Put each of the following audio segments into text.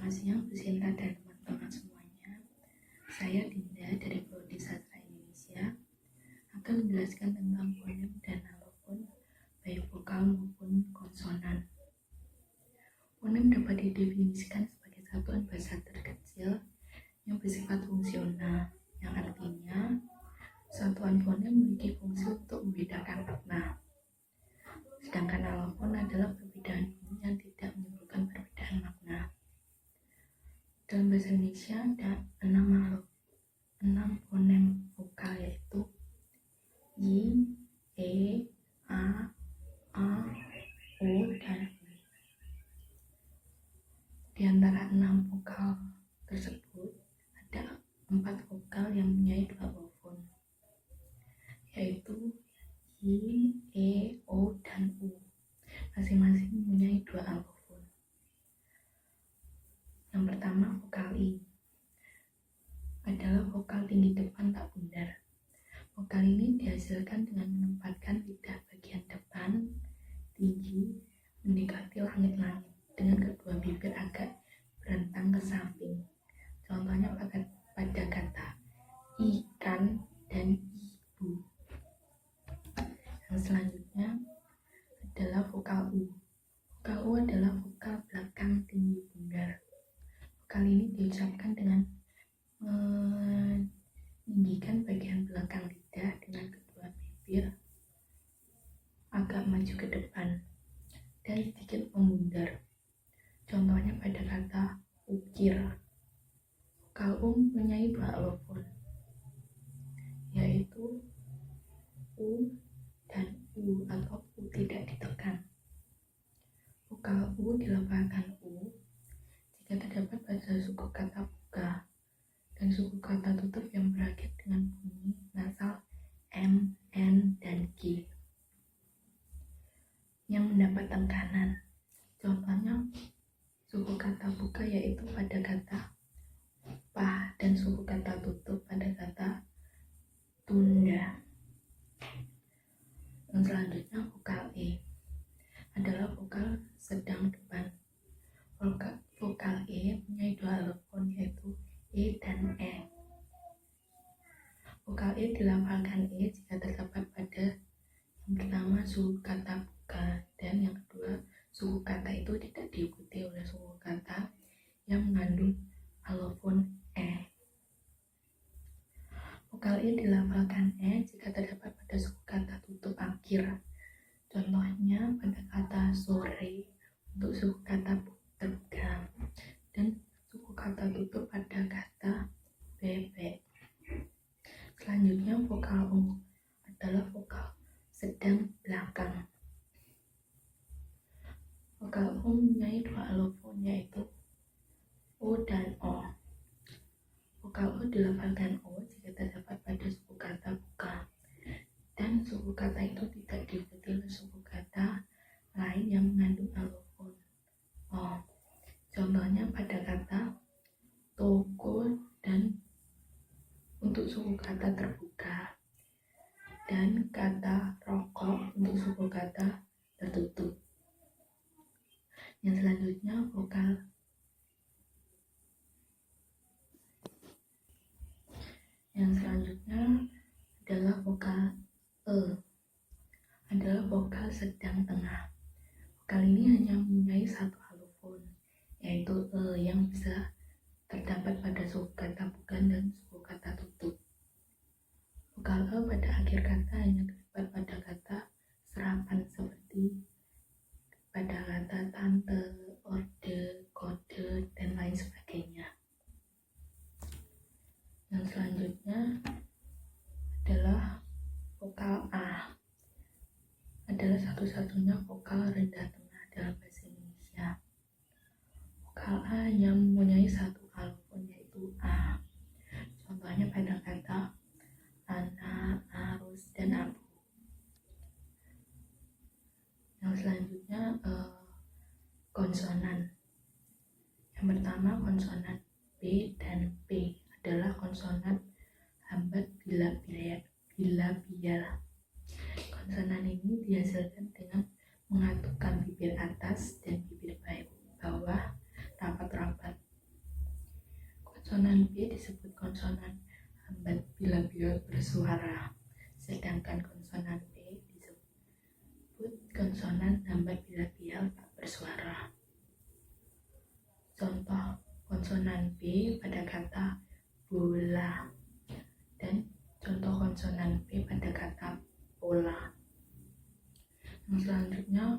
Selamat siang Bu Sinta dan teman-teman semuanya. Saya Dinda dari Prodi Sastra Indonesia akan menjelaskan tentang fonem dan alofon baik vokal maupun konsonan. Fonem dapat didefinisikan sebagai satuan bahasa terkecil yang bersifat fungsional, yang artinya satuan fonem memiliki fungsi untuk membedakan makna. Sedangkan alofon adalah perbedaan bunyi yang tidak menimbulkan perbedaan makna. Dalam bahasa Indonesia ada 6 fonem vokal, yaitu I, E, A, O, dan I. Di antara 6 vokal tersebut ada 4 vokal yang mempunyai 2 alofon, yaitu I, E, O, dan U. Masing-masing mempunyai 2 alofon. Yang pertama, vokal I adalah vokal tinggi depan tak bundar. Vokal ini dihasilkan dengan menempatkan lidah bagian depan tinggi mendekati langit-langit dengan kedua bibir agak berentang ke samping. Contohnya pada kata ikan dan ibu. Yang selanjutnya adalah vokal U. Vokal U adalah vokal belakang tinggi bundar. Vokal ini diucapkan dengan meninggikan bagian belakang lidah dengan kedua bibir agak maju ke depan dan sedikit membundar. Contohnya pada kata ukir. Vokal U mempunyai 2 alofon, yaitu U dan U atau U tidak ditekan. Vokal U dilafalkan U jika terdapat pada suku kata buka dan suku kata tutup yang berakhir dengan bunyi nasal M, N, dan G yang mendapat tekanan. Contohnya suku kata buka yaitu pada kata pah dan suku kata tutup pada kata tunda. Yang selanjutnya vokal E adalah vokal sedang depan. Vokal E mempunyai 2 alofon, yaitu E dan E. Vokal E dilafalkan E jika terdapat pada yang pertama suku kata buka dan yang kedua suku kata itu tidak diikuti oleh suku kata yang mengandung alofon E. Vokal E dilafalkan E jika terdapat pada suku kata tutup akhir. Contohnya pada kata sore untuk suku kata tegang dan suku kata tutup pada kata bebek. Selanjutnya vokal U adalah vokal sedang belakang. Vokal U mempunyai 2 alofon, yaitu O dan O. Vokal O dilafalkan O jika terdapat pada suku kata buka dan suku kata itu tidak diikuti oleh suku kata lain yang mengandung alofon O. Contohnya pada kata toko dan untuk suku kata terbuka dan kata rokok untuk suku kata tertutup. Yang selanjutnya adalah vokal E, adalah vokal sedang tengah. Vokal ini hanya mempunyai 1 alofon, yaitu E yang bisa terdapat pada suku kata bukan dan suku kata tutup. Vokal E pada akhir kata hanya terdapat pada kata serapan seperti pada kata tante, orde, kode, dan lain sebagainya. Yang selanjutnya adalah vokal A, adalah satu-satunya vokal rendah tengah dalam bahasa Indonesia. Vokal A hanya mempunyai 1 alofon, yaitu A. Contohnya pada kata anak, arus, dan abu. Yang selanjutnya konsonan. Yang pertama konsonan B dan P adalah konsonan hambat bilabial. Konsonan ini dihasilkan dengan mengatupkan bibir atas dan bibir bawah rapat-rapat. B disebut konsonan hambat bila beliau bersuara, sedangkan konsonan B disebut konsonan hambat bila beliau tak bersuara. Contoh konsonan B pada kata bola dan contoh konsonan B pada kata pola. Yang selanjutnya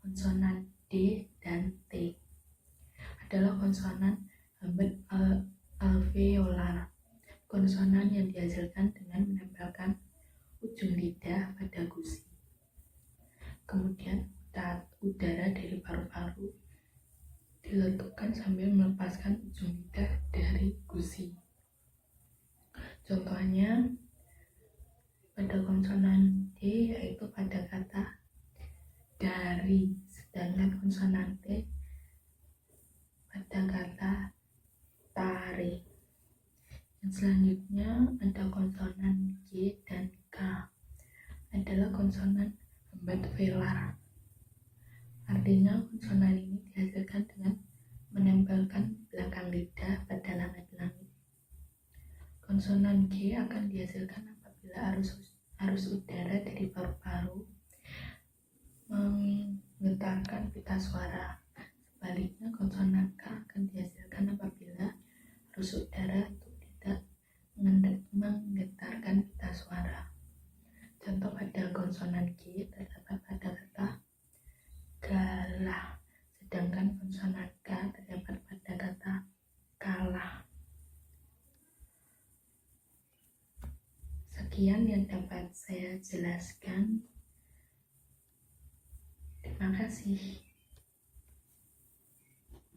konsonan D dan T adalah konsonan hambat alveolar, konsonan yang dihasilkan dengan menempelkan ujung lidah pada gusi. Kemudian udara dari paru-paru diletupkan sambil melepaskan ujung lidah dari gusi. Contohnya pada konsonan D yaitu pada kata dari, sedangkan konsonan T pada kata tarik. Yang selanjutnya ada konsonan G dan K, adalah konsonan hambat velar. Artinya konsonan ini dihasilkan dengan menempelkan belakang lidah pada langit-langit. Konsonan G akan dihasilkan apabila arus udara dari paru-paru menggetarkan pita suara. Sebaliknya, konsonan K akan dihasilkan apabila arus udara itu tidak menggetarkan pita suara. Contoh pada konsonan G terdapat pada kata galah, sedangkan konsonan K terdapat pada kata kalah. Sekian yang dapat saya jelaskan. Terima kasih.